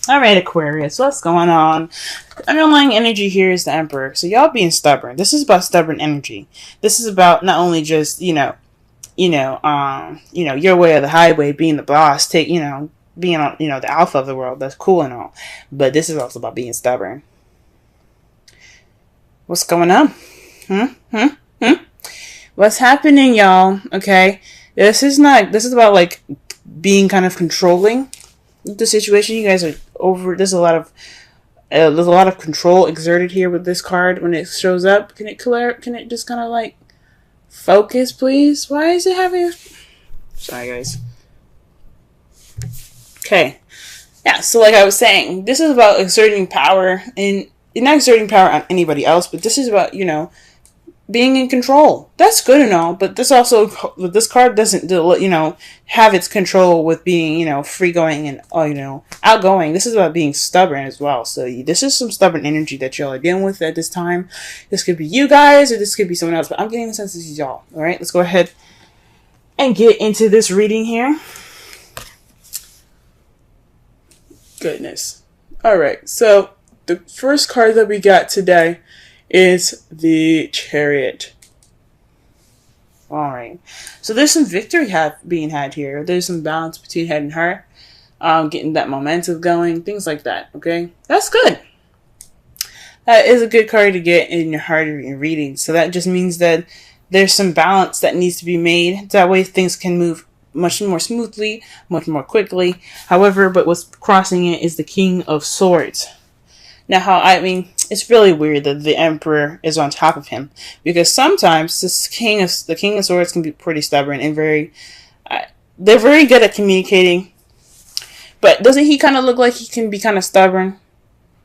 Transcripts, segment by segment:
All right, Aquarius, what's going on? The underlying energy here is the Emperor. So y'all being stubborn. This is about stubborn energy. This is about not only just your way or the highway, being the boss, being on the alpha of the world. That's cool and all, but this is also about being stubborn. What's going on? What's happening, y'all? Okay, this is about like being kind of controlling the situation. You guys are over. There's a lot of control exerted here with this card when it shows up. Can it just kind of like focus, please? Why is it having? Sorry, guys. Okay, yeah. So like I was saying, this is about exerting power, and you're not exerting power on anybody else, but this is about being in control. That's good and all, but this card doesn't have its control with being free going and outgoing. This is about being stubborn as well. So this is some stubborn energy that y'all are dealing with at this time. This could be you guys or this could be someone else, but I'm getting the sense this is y'all. All right, let's go ahead and get into this reading here. Goodness. All right, so the first card that we got today is the Chariot. Alright. So there's some victory being had here. There's some balance between head and heart. Getting that momentum going. Things like that. Okay? That's good. That is a good card to get in your heart or your reading. So that just means that there's some balance that needs to be made. That way things can move much more smoothly, much more quickly. However, but what's crossing it is the King of Swords. Now, it's really weird that the Emperor is on top of him, because sometimes the King of Swords can be pretty stubborn and they're very good at communicating. But doesn't he kind of look like he can be kind of stubborn?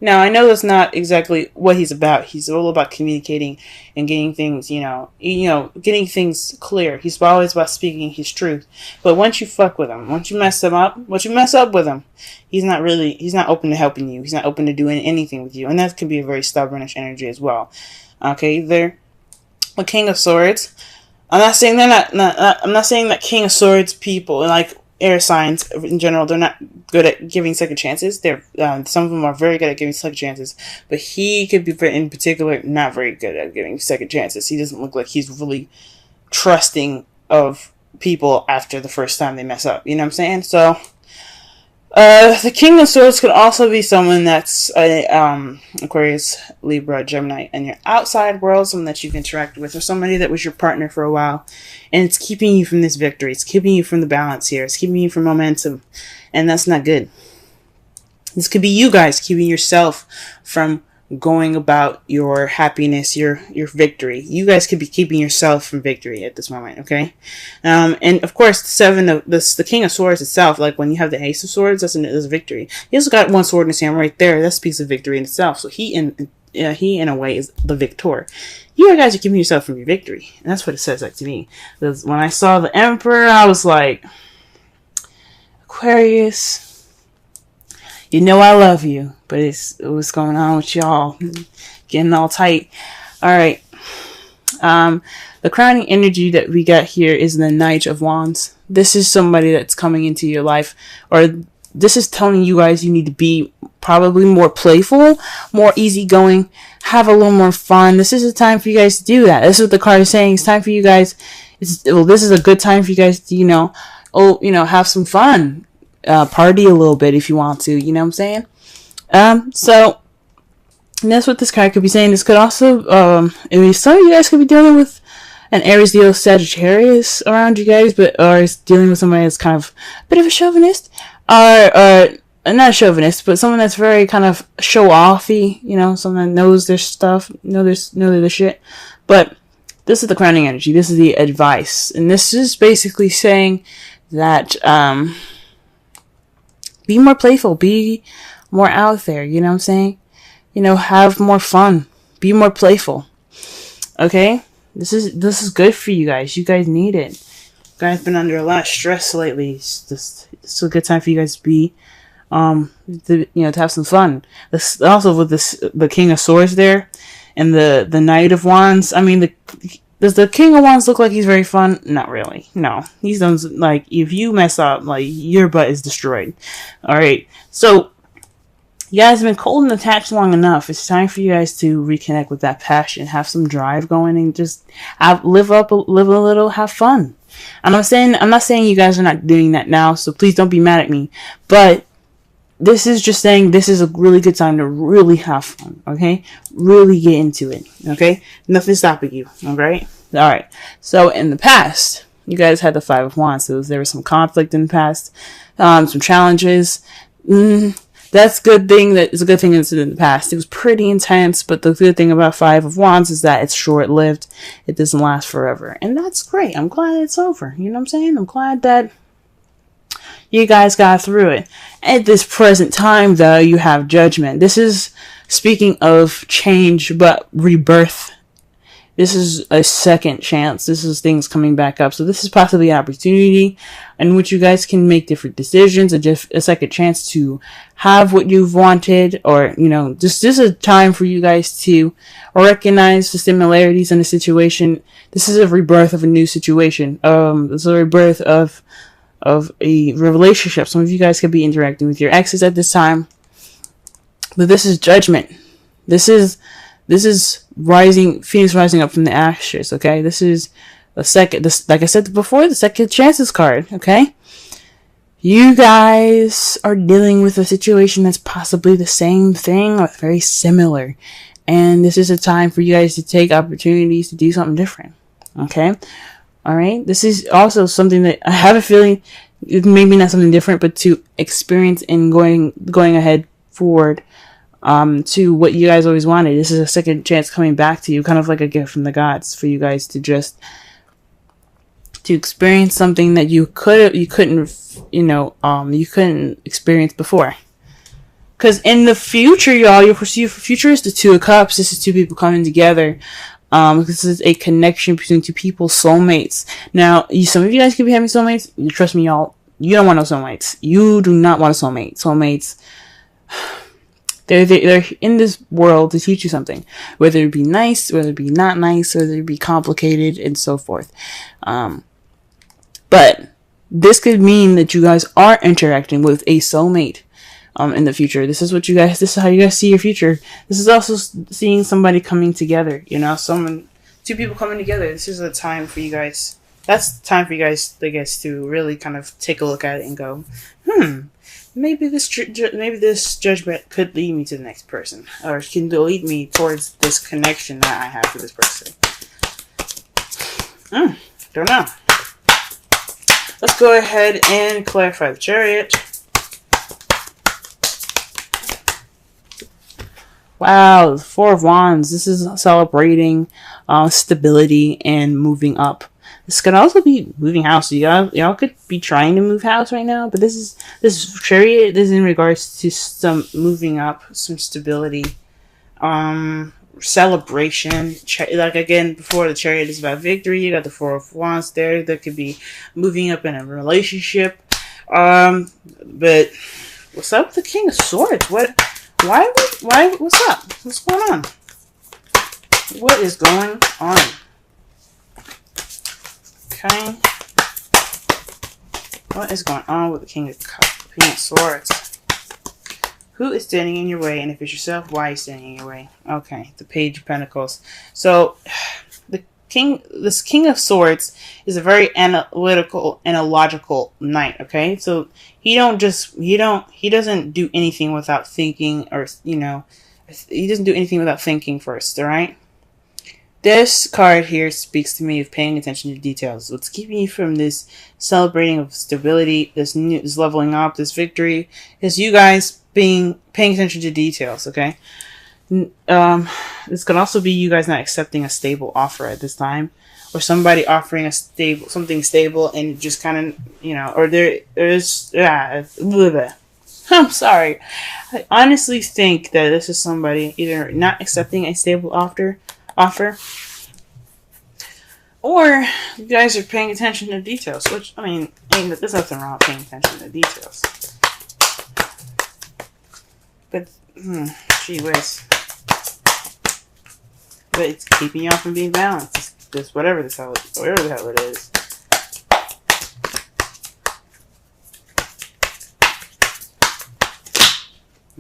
Now, I know that's not exactly what he's about. He's all about communicating and getting things, getting things clear. He's always about speaking his truth. But once you fuck with him, once you mess up with him, he's not open to helping you. He's not open to doing anything with you. And that can be a very stubbornish energy as well. Okay, they're a King of Swords. I'm not saying I'm not saying that King of Swords people, like air signs in general, they're not good at giving second chances. Some of them are very good at giving second chances, but he could be, in particular, not very good at giving second chances. He doesn't look like he's really trusting of people after the first time they mess up. You know what I'm saying? So, the King of Swords could also be someone that's Aquarius, Libra, Gemini, and your outside world, someone that you've interacted with, or somebody that was your partner for a while, and it's keeping you from this victory. It's keeping you from the balance here. It's keeping you from momentum, and that's not good. This could be you guys keeping yourself from going about your happiness, your victory. You guys could be keeping yourself from victory at this moment, okay? And of course, the King of Swords itself, like when you have the Ace of Swords, that's a victory. He also got one sword in his hand right there. That's a piece of victory in itself. So he in a way is the victor. You guys are keeping yourself from your victory, and that's what it says like to me. Because when I saw the Emperor, I was like, Aquarius, you know I love you, but what's going on with y'all? Getting all tight. Alright. The crowning energy that we got here is the Knight of Wands. This is somebody that's coming into your life, or this is telling you guys you need to be probably more playful, more easygoing, have a little more fun. This is a time for you guys to do that. This is what the card is saying. It's time for you guys. This is a good time for you guys to, have some fun. Party a little bit if you want to, you know what I'm saying? So that's what this card could be saying. This could also, some of you guys could be dealing with an Aries, Leo, Sagittarius around you guys, or is dealing with somebody that's kind of a bit of a chauvinist, or not a chauvinist, but someone that's very kind of show-offy, someone that knows their stuff, know their shit. But this is the crowning energy. This is the advice, and this is basically saying that, be more playful, be more out there, you know what I'm saying? Have more fun, be more playful. Okay? This is good for you guys. You guys need it. You guys have been under a lot of stress lately. It's a good time for you guys to be to have some fun. This also with the King of Swords there and the Knight of Wands. I mean, does the King of Wands look like he's very fun? Not really. No. He's done, like, if you mess up, like, your butt is destroyed. Alright. So, You guys have been cold and attached long enough. It's time for you guys to reconnect with that passion, have some drive going, and just live a little, have fun. I'm not saying you guys are not doing that now, so please don't be mad at me. But this is just saying this is a really good time to really have fun, okay? Really get into it, okay? Nothing's stopping you, alright? Alright, so in the past, you guys had the Five of Wands, so there was some conflict in the past, some challenges. That's a good thing that is a good thing that's in the past. It was pretty intense, but the good thing about Five of Wands is that it's short-lived. It doesn't last forever. And that's great. I'm glad it's over. You know what I'm saying? I'm glad that you guys got through it. At this present time, though, you have Judgment. This is, speaking of change, but rebirth. This is a second chance. This is things coming back up. So this is possibly an opportunity in which you guys can make different decisions, and just a second chance to have what you've wanted, or, you know, this is a time for you guys to recognize the similarities in the situation. This is a rebirth of a new situation. This is a rebirth of a relationship. Some of you guys could be interacting with your exes at this time, but this is Judgment. This is Phoenix rising up from the ashes, okay? This is like I said before, the second chances card, okay? You guys are dealing with a situation that's possibly the same thing or very similar. And this is a time for you guys to take opportunities to do something different, okay? Alright? This is also something that I have a feeling, maybe not something different, but to experience in going ahead forward to what you guys always wanted. This is a second chance coming back to you, kind of like a gift from the gods for you guys to just to experience something that you couldn't experience before. Because in the future, y'all, your future is the Two of Cups. This is two people coming together. This is a connection between two people, soulmates. Now, some of you guys could be having soulmates. Trust me, y'all, you don't want no soulmates. You do not want a soulmate. Soulmates, they're in this world to teach you something, whether it be nice, whether it be not nice, whether it be complicated, and so forth. But this could mean that you guys are interacting with a soulmate in the future. This is how you guys see your future. This is also seeing somebody coming together, two people coming together. This is a time for you guys. That's the time for you guys, I guess, to really kind of take a look at it and go, maybe this judgment could lead me to the next person, or can lead me towards this connection that I have with this person. Don't know. Let's go ahead and clarify the Chariot. Wow, the Four of Wands. This is celebrating stability and moving up. This could also be moving house. So y'all could be trying to move house right now, but this Chariot is in regards to some moving up, some stability, celebration. Like again, before the Chariot is about victory. You got the Four of Wands there. That could be moving up in a relationship. But what's up with the King of Swords? Why? What's up? What's going on? What is going on? Okay. What is going on with the King of Swords? Who is standing in your way? And if it's yourself, why are you standing in your way? Okay, the Page of Pentacles. So, this King of Swords is a very analytical and a logical knight, okay? So, he doesn't do anything without thinking, or, he doesn't do anything without thinking first, alright? This card here speaks to me of paying attention to details. What's keeping you from this celebrating of stability, this leveling up, this victory, is you guys paying attention to details, okay? This could also be you guys not accepting a stable offer at this time, or somebody offering something stable and just kind of, or I'm sorry. I honestly think that this is somebody either not accepting a stable offer, or you guys are paying attention to details, which, there's nothing wrong with paying attention to details. But, gee whiz. But it's keeping y'all from being balanced. It's whatever the hell it is.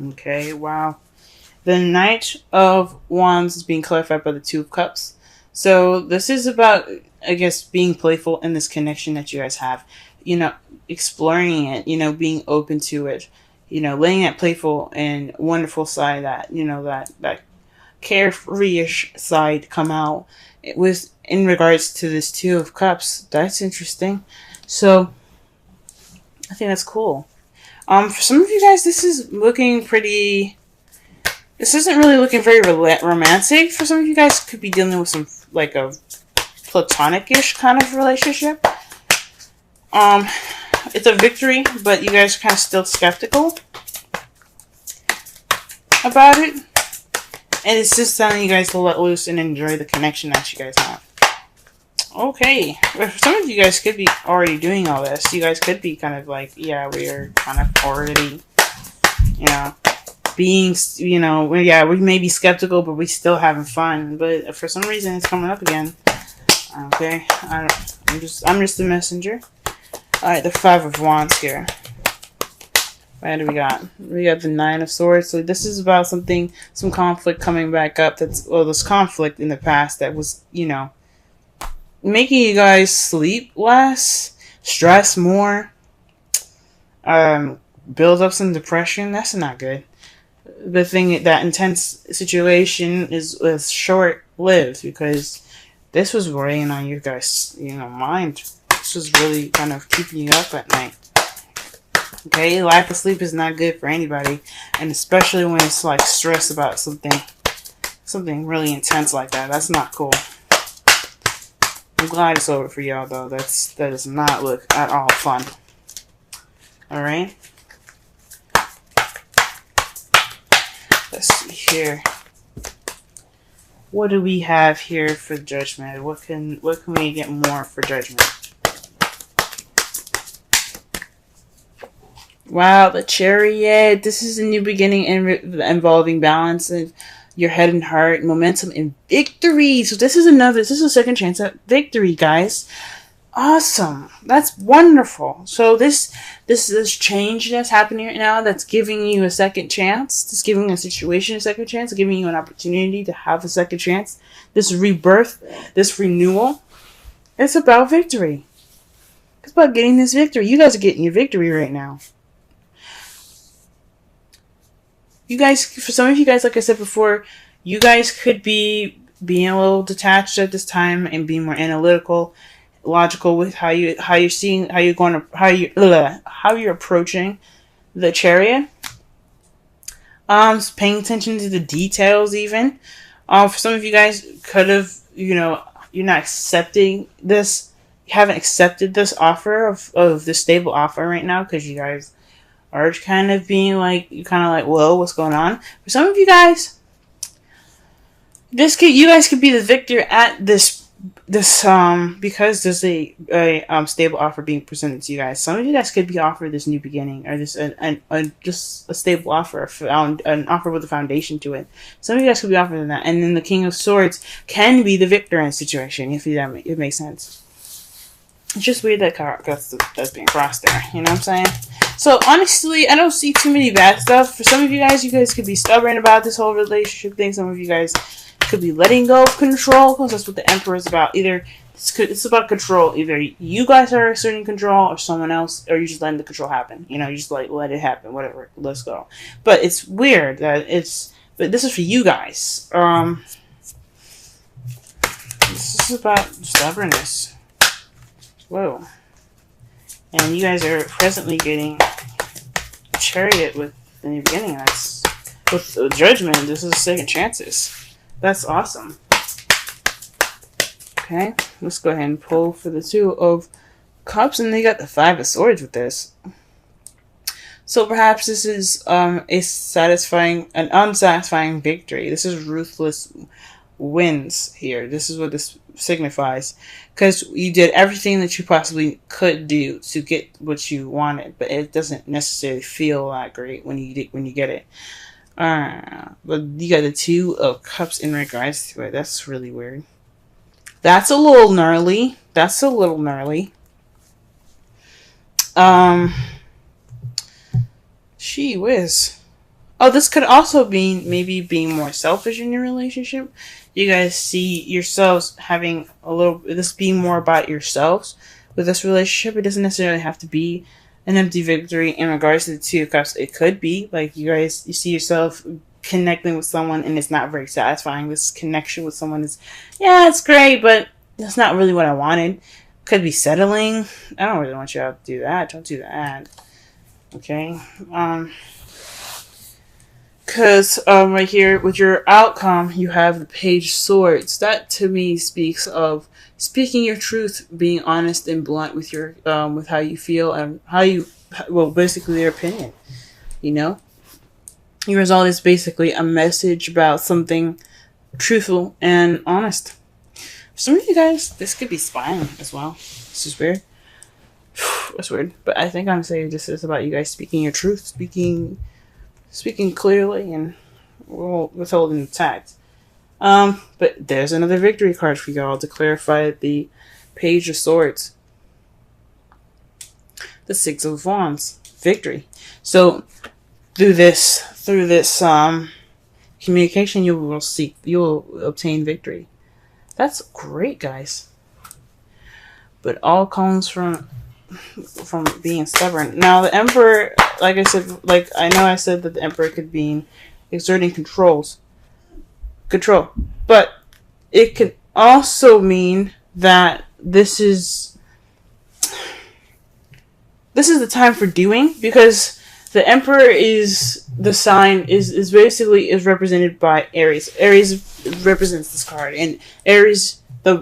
Okay, wow. The Knight of Wands is being clarified by the Two of Cups. So this is about, I guess, being playful in this connection that you guys have. You know, exploring it, you know, being open to it. You know, letting that playful and wonderful side, that, you know, that carefree-ish side come out. It was in regards to this Two of Cups. That's interesting. So I think that's cool. For some of you guys, this is looking pretty. This isn't really looking very romantic. For some of you guys, could be dealing with some like a platonic-ish kind of relationship. It's a victory, but you guys are kind of still skeptical about it. And it's just telling you guys to let loose and enjoy the connection that you guys have. Okay. For some of you guys could be already doing all this. You guys could be kind of like, yeah, we are kind of already, you know, being, you know, yeah, we may be skeptical, but we still having fun. But for some reason, it's coming up again. Okay. I'm just a messenger. Alright, the Five of Wands here. What do we got? We got the Nine of Swords. So this is about something, some conflict coming back up. That's, well, this conflict in the past that was, you know, making you guys sleep less, stress more, build up some depression. That's not good. The thing, that intense situation was short-lived because this was weighing on you guys, you know, mind. This was really kind of keeping you up at night. Okay, lack of sleep is not good for anybody, and especially when it's like stress about something really intense like that. That's not cool. I'm glad it's over for y'all though. That does not look at all fun. All right. Let's see here. What do we have here for Judgment? What can we get more for Judgment? Wow, the Chariot. This is a new beginning involving balance of your head and heart, momentum, and victory. So this is a second chance at victory, guys. Awesome. That's wonderful. So this change that's happening right now, that's giving you a second chance. It's giving a situation a second chance, giving you an opportunity to have a second chance. This rebirth, this renewal, it's about victory. It's about getting this victory. You guys are getting your victory right now. You guys, for some of you guys, like I said before, you guys could be being a little detached at this time and being more analytical, logical with how you're approaching the Chariot. Paying attention to the details even. For some of you guys could have, you know, you're not accepting this, you haven't accepted this offer of this stable offer right now because you guys are kind of being like, you're kind of like, whoa, what's going on? For some of you guys, you guys could be the victor at this because there's a stable offer being presented to you guys. Some of you guys could be offered this new beginning, or this just a stable offer, an offer with a foundation to it. Some of you guys could be offered that, and then the King of Swords can be the victor in a situation, if it makes sense. It's just weird that that's being crossed there. You know what I'm saying? So honestly, I don't see too many bad stuff. For some of you guys could be stubborn about this whole relationship thing. Some of you guys could be letting go of control, because that's what the Emperor is about. Either it's about control. Either you guys are asserting control, or someone else, or you just letting the control happen. You know, you just like let it happen. Whatever. Let's go. But it's weird that but this is for you guys. This is about stubbornness. Whoa. And you guys are presently getting a Chariot with the new beginning. That's with the Judgment. This is second chances. That's awesome. Okay, let's go ahead and pull for the Two of Cups, and they got the Five of Swords with this. So perhaps this is an unsatisfying victory. This is ruthless wins here. This is what this signifies, because you did everything that you possibly could do to get what you wanted, but it doesn't necessarily feel that great when you get it. But you got the Two of Cups in regards to it. That's really weird. That's a little gnarly. Gee whiz. Oh, this could also be maybe being more selfish in your relationship. You guys see yourselves having this being more about yourselves with this relationship. It doesn't necessarily have to be an empty victory in regards to the Two of Cups. It could be like you see yourself connecting with someone and it's not very satisfying. This connection with someone is, yeah, it's great, but that's not really what I wanted. Could be settling. I don't really want you to do that. Don't do that. Okay. Because right here with your outcome, you have the Page of Swords. That to me speaks of speaking your truth, being honest and blunt with your with how you feel and basically their opinion. You know, your result is basically a message about something truthful and honest. For some of you guys, this could be spying as well. This is weird. That's weird, but I think I'm saying this is about you guys speaking your truth, speaking clearly and withholding the tact. But there's another victory card for y'all to clarify the Page of Swords. The Six of Wands. Victory. So through this communication, you will obtain victory. That's great, guys. But all comes from being stubborn. Now the Emperor, like I said, I said that the Emperor could be exerting control, but it could also mean that this is the time for doing, because the Emperor is the sign is basically represented by Aries. Aries represents this card, and Aries, the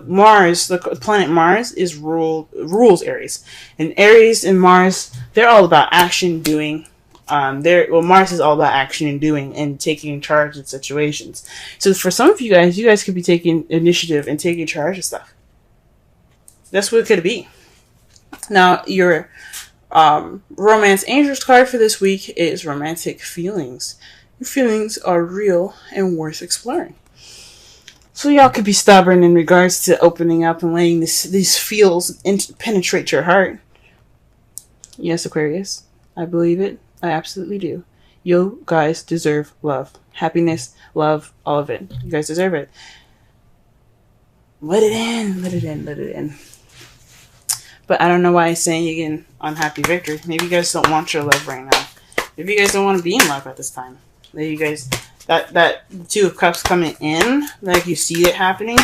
planet Mars rules Aries, and Aries and Mars, they're all about action, doing. Mars is all about action and doing and taking charge in situations. So for some of you guys could be taking initiative and taking charge of stuff. That's what it could be. Now, your romance angels card for this week is romantic feelings. Your feelings are real and worth exploring. So y'all could be stubborn in regards to opening up and letting these feels penetrate your heart. Yes, Aquarius, I believe it. I absolutely do. You guys deserve love, happiness, love, all of it. You guys deserve it. Let it in, let it in, let it in. But I don't know why I'm saying you get an unhappy victory. Maybe you guys don't want your love right now. Maybe you guys don't want to be in love at this time. Maybe you guys, that Two of Cups coming in, like you see it happening,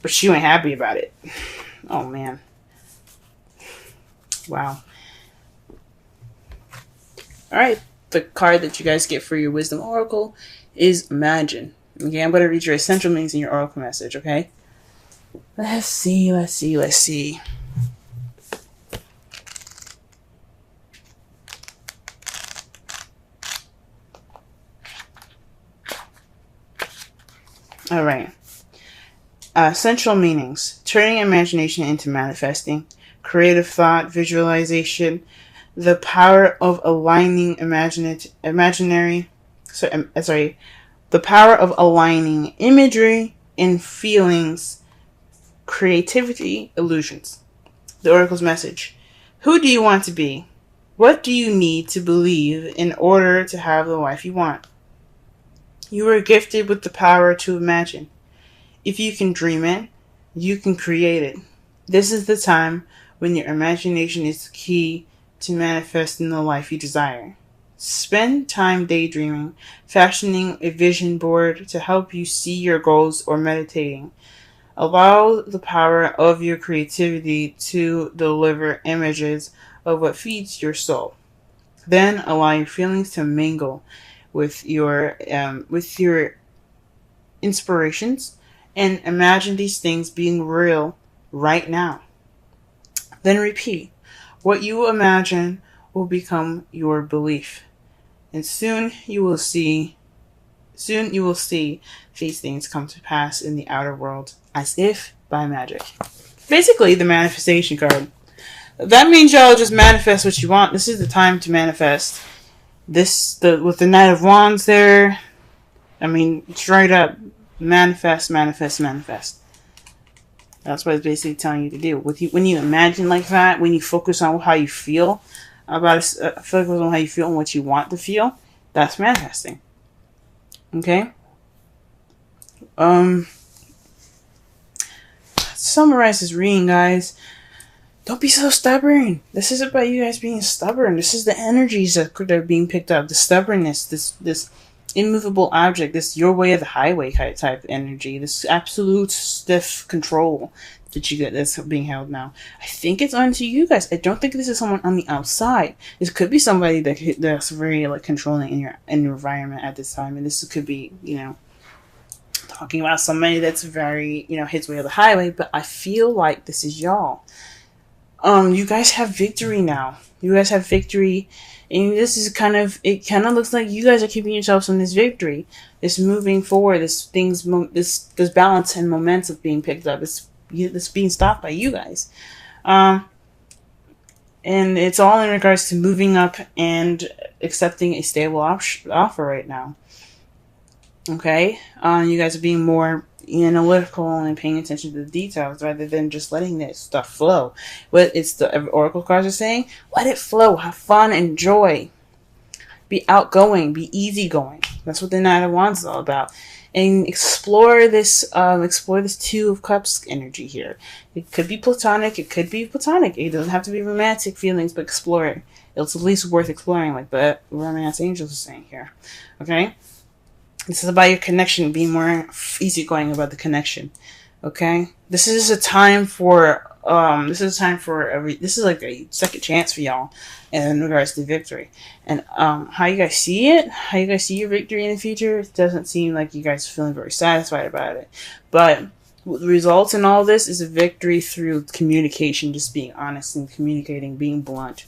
but you ain't happy about it. Oh, man. Wow. Alright, the card that you guys get for your Wisdom Oracle is Imagine. Okay, I'm going to read your essential meanings in your Oracle message, okay? Let's see. Alright. Essential meanings. Turning imagination into manifesting. Creative thought, visualization. The power of aligning the power of aligning imagery and feelings, creativity, illusions. The Oracle's message. Who do you want to be? What do you need to believe in order to have the life you want? You are gifted with the power to imagine. If you can dream it, you can create it. This is the time when your imagination is key to manifesting the life you desire. Spend time daydreaming, fashioning a vision board to help you see your goals, or meditating. Allow the power of your creativity to deliver images of what feeds your soul. Then allow your feelings to mingle with your inspirations and imagine these things being real right now. Then repeat. What you imagine will become your belief. And soon you will see these things come to pass in the outer world as if by magic. Basically, the manifestation card. That means y'all just manifest what you want. This is the time to manifest. With the Knight of Wands there, I mean, straight up, manifest. That's what it's basically telling you to do. When you imagine like that, when you focus on how you feel focus on how you feel and what you want to feel, that's manifesting. Okay. Summarize this reading, guys. Don't be so stubborn. This is about you guys being stubborn. This is the energies that are being picked up. The stubbornness, this immovable object, this your way of the highway type energy, this absolute stiff control that you get that's being held now. I think it's onto you guys. I don't think this is someone on the outside. This could be somebody that's very like controlling in your environment at this time, and this could be, you know, talking about somebody that's very, you know, his way of the highway. But I feel like this is y'all. You guys have victory now. You guys have victory, and this is it kind of looks like you guys are keeping yourselves on this victory, this moving forward, this balance and momentum being picked up. This being stopped by you guys, and it's all in regards to moving up and accepting a stable offer right now. Okay, you guys are being more analytical and paying attention to the details rather than just letting this stuff flow. What it's the oracle cards are saying: let it flow, have fun, enjoy, be outgoing, be easygoing. That's what the Knight of Wands is all about. And explore this Two of Cups energy here. It could be platonic, it could be platonic. It doesn't have to be romantic feelings, but explore it. It's at least worth exploring, like the romance angels are saying here. Okay. This is about your connection, being more easygoing about the connection. Okay? This is a time for this is like a second chance for y'all in regards to victory. And how you guys see it, how you guys see your victory in the future, it doesn't seem like you guys are feeling very satisfied about it. But what results in all this is a victory through communication, just being honest and communicating, being blunt.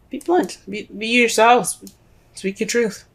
Be blunt. Be yourselves. Speak your truth.